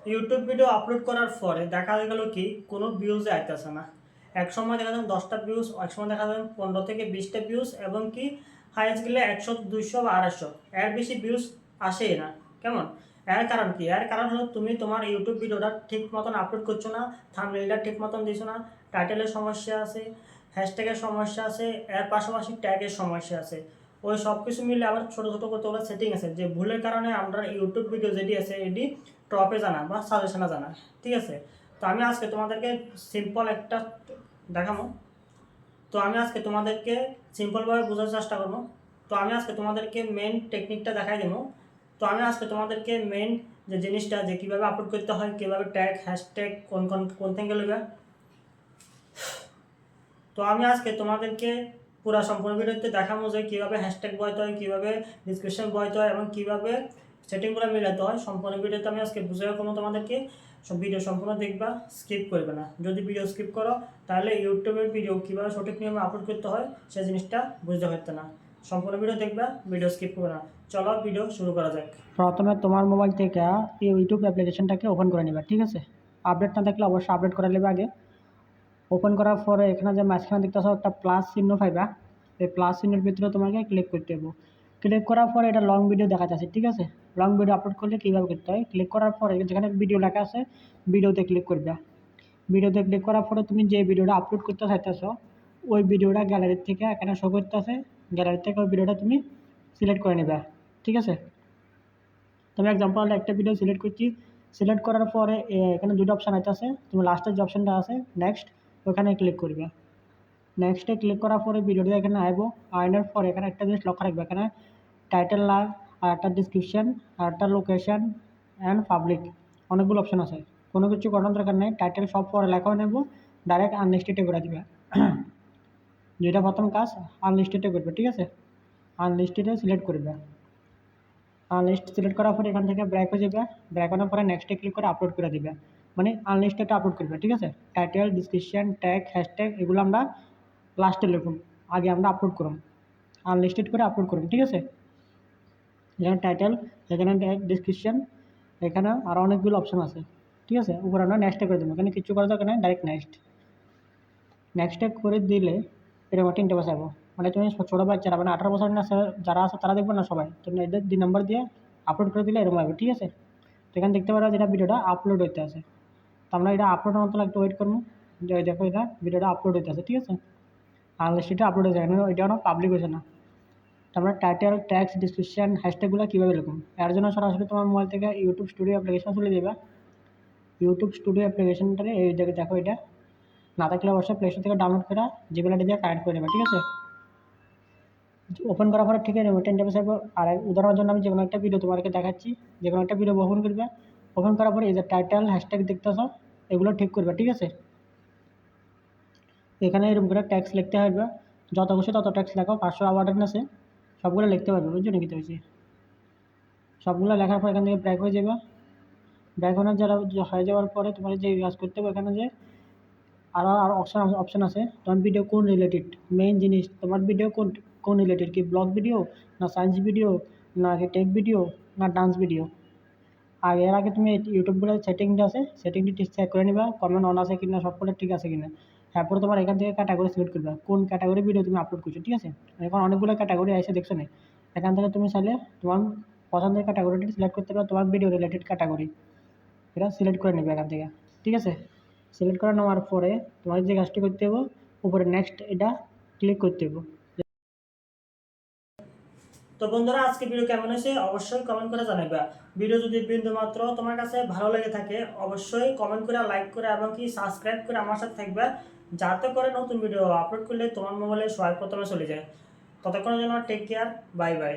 YouTube video upload করার পরে দেখা গেল কি কোনো ভিউজে আইতেছে না। এক সময় দেখা যাবে 10টা ভিউজ, এক সময় দেখা যাবে 15 থেকে 20টা ভিউজ, এবং কি হাইয়েস্ট গেলে 100, 200 বা 250, এর বেশি ভিউজ আসেই না। কেমন? এর কারণ কি? এর কারণ হলো তুমি তোমার ইউটিউব ভিডিওটা ঠিক মতন আপলোড করছো না, থাম্বনেইলটা ঠিক মতন দিছো না, টাইটেলের সমস্যা আছে, হ্যাশট্যাগের সমস্যা আছে, এর পাশাপাশি ট্যাগের সমস্যা আছে। ওই সব কিছু মিলে আবার ছোটো ছোটো কতগুলো সেটিং আছে, যে ভুলের কারণে আমরা ইউটিউব ভিডিও যেটি আছে এটি টপে জানা বা সাজেশনে জানা। ঠিক আছে? তো আমি আজকে তোমাদেরকে সিম্পল একটা দেখাবো। তো আমি আজকে তোমাদেরকে সিম্পলভাবে বোঝার চেষ্টা করবো। তো আমি আজকে তোমাদেরকে মেন টেকনিকটা দেখাই দেবো। তো আমি আজকে তোমাদেরকে মেন যে জিনিসটা, যে কীভাবে আপলোড করতে হয়, কীভাবে ট্যাগ হ্যাশট্যাগ কোন থেকে নেবে, তো আমি আজকে তোমাদেরকে পুরো সম্পূর্ণ ভিডিওতে দেখাবো যে কীভাবে হ্যাশট্যাগ বসাতে হয়, কীভাবে ডিসক্রিপশন বসাতে হয়, এবং কীভাবে সেটিংগুলো মিলাতে হয়। সম্পূর্ণ ভিডিওতে আমি আজকে বুঝিয়ে রাখবো তোমাদেরকে। সব ভিডিও সম্পূর্ণ দেখবা, স্কিপ করবে না। যদি ভিডিও স্কিপ করো তাহলে ইউটিউবের ভিডিও কীভাবে সঠিক নিয়মে আপলোড করতে হয় সেই জিনিসটা বুঝতে পারতে না। সম্পূর্ণ ভিডিও দেখবা, ভিডিও স্কিপ করবে না। চলো ভিডিও শুরু করা যাক। প্রথমে তোমার মোবাইল থেকে এই ইউটিউব অ্যাপ্লিকেশনটাকে ওপেন করে নেবে। ঠিক আছে? আপডেট না থাকলে অবশ্যই আপডেট করে নেবে আগে। ওপেন করার পরে এখানে যে মাঝখানে দেখতেছো একটা প্লাস চিহ্ন পাইবা, এই প্লাস চিহ্নের ভিতরে তোমাকে ক্লিক করতে হবে। ক্লিক করার পরে এটা লং ভিডিও দেখা যাচ্ছে। ঠিক আছে? লং ভিডিও আপলোড করলে কীভাবে করতে হয়, ক্লিক করার পরে যেখানে ভিডিও লেখা আছে ভিডিওতে ক্লিক করবে। ভিডিওতে ক্লিক করার পরে তুমি যে ভিডিওটা আপলোড করতে চাইতেছো ওই ভিডিওটা গ্যালারির থেকে এখানে শো করতেছে, গ্যালারি থেকে ওই ভিডিওটা তুমি সিলেক্ট করে নেবে। ঠিক আছে? তুমি এক্সাম্পল একটা ভিডিও সিলেক্ট করছি, সিলেক্ট করার পরে এখানে দুটো অপশান আছে। তুমি লাস্টের যে অপশানটা আছে নেক্সট, ওখানে ক্লিক করবে। নেক্সটে ক্লিক করার পরে ভিডিওটা এখানে আসবো, আনার পরে এখানে একটা জিনিস লক্ষ্য রাখবে, এখানে টাইটেল না, আর একটা ডিসক্রিপশন, আর একটা লোকেশন অ্যান্ড পাবলিক, অনেকগুলো অপশান আছে। কোনো কিছু করানোর দরকার নেই, টাইটেল সব পরে লেখাও নেব, ডাইরেক্ট আনলিস্টেডে করে দিবে। যেটা প্রথম কাজ, আনলিস্টেডে করবে। ঠিক আছে? আনলিস্টেডে সিলেক্ট করবে। লিস্ট সিলেক্ট করার পরে এখান থেকে ব্র্যাক হয়ে যাবে, ব্র্যাক হওয়ার পরে নেক্সটে ক্লিক করে আপলোড করে দিবে, মানে আনলিস্টেডটা আপলোড করবে। ঠিক আছে? টাইটেল, ডিসক্রিপশন, ট্যাগ, হ্যাশট্যাগ এগুলো আমরা লাস্টে লিখুন, আগে আমরা আপলোড করুন, আনলিস্টেড করে আপলোড করুন। ঠিক আছে? এখানে টাইটেল, এখানে ট্যাগ, ডিসক্রিপশন, এখানে আরও অনেকগুলো অপশন আছে। ঠিক আছে? উপরে আমরা নেক্সটে করে দেবো, এখানে কিছু করা দরকার নেই, ডাইরেক্ট নেক্সটে করে দিলে এরকম একটা ইন্টারফেস আসবো। মানে তুমি ছোটো বাচ্চারা, মানে 18 বছর না যারা আছে তারা দেখবে না সবাই, তুমি এদের 2 নম্বর দিয়ে আপলোড করে দিলে এরকম আসবে। ঠিক আছে? তো এখানে দেখতে পারো যেটা ভিডিওটা আপলোড হইতে আছে। তো আমরা এটা আপলোড হওয়ার মতো একটু ওয়েট করবো, যে দেখো এটা ভিডিওটা আপলোড হইতে আছে। ঠিক আছে? আনলিস্টেডটা আপলোড হয়েছে, এখানে এটা পাবলিক হয়েছে না। তো আমরা টাইটেল, ট্যাক্স, ডিসক্রিপশন, হ্যাশট্যাগুলো কীভাবে লিখুন, এর জন্য সরাসরি তোমার মোবাইল থেকে ইউটিউব স্টুডিও অ্যাপ্লিকেশন চলে যাবে। ইউটিউব স্টুডিও অ্যাপ্লিকেশনটা এই জায়গায় দেখো, এটা না থাকলে অবশ্যই প্লে স্টোর থেকে ডাউনলোড করে জিমেল আইডি দিয়ে কানেক্ট করে নেবে। ঠিক আছে? ওপেন করার পরে ঠিক আছে, ওইটা ইন্টারফেস আসবে। আর উদাহরণের জন্য আমি যে কোনো একটা ভিডিও তোমাকে দেখাচ্ছি, যে কোনো একটা ভিডিও ওপেন করবে। ওপেন করার পরে এই যে টাইটেল, হ্যাশট্যাগ দেখতেছো, এগুলো ঠিক করবে। ঠিক আছে? এখানে এরকম করে ট্যাক্স লিখতে হবে, যত খুশি তত ট্যাক্স লেখো, 500 ওয়ার্ডের আছে সবগুলো লিখতে পারবে। বুঝছো নাকি? হয়েছে সবগুলো লেখার পর এখান থেকে ব্র্যাক হয়ে যাবে। ব্র্যাক হয়ে যাওয়ার পরে তোমার যে কাজ করতে হবে, এখানে যে আরও অপশান আছে, তোমার ভিডিও কোন রিলেটেড, মেইন জিনিস তোমার ভিডিও কোন রিলেটেড, কি ব্লগ ভিডিও, না সায়েন্স ভিডিও, না কি টেক ভিডিও, না ডান্স ভিডিও। আর এর আগে তুমি ইউটিউবগুলো সেটিংটা আছে, সেটিংটি ঠিক চেক করে নিবা, কমেন্ট অন আছে কিনা, সবগুলো ঠিক আছে কিনা। তারপরে তোমার এখান থেকে ক্যাটাগরি সিলেক্ট করবে, কোন ক্যাটাগরি ভিডিও তুমি আপলোড করছো। ঠিক আছে? এখন অনেকগুলো ক্যাটাগরি এসে দেখছো না, এখান থেকে তুমি চাইলে তোমার পছন্দের ক্যাটাগরিটি সিলেক্ট করতে পারো, তোমার ভিডিও রিলেটেড ক্যাটাগরি এটা সিলেক্ট করে নেবে এখান থেকে। ঠিক আছে? সিলেক্ট করে নেওয়ার পরে তোমার যে কাজটি করতে হবে, উপরে নেক্সট এটা ক্লিক করতে হবে। তো বন্ধুরা, আজকে ভিডিও কেমন হয়েছে অবশ্যই কমেন্ট করে জানাবে। ভিডিও যদি বিন্দু মাত্র তোমার কাছে ভালো লেগে থাকে অবশ্যই কমেন্ট করে, লাইক করে, এবং কি সাবস্ক্রাইব করে আমার সাথে থাকবে, যাতে করে নতুন ভিডিও আপলোড করলে তোমার মোবাইলে সবার প্রথমে চলে যায়। ততক্ষণের জন্য টেক কেয়ার, বাই বাই।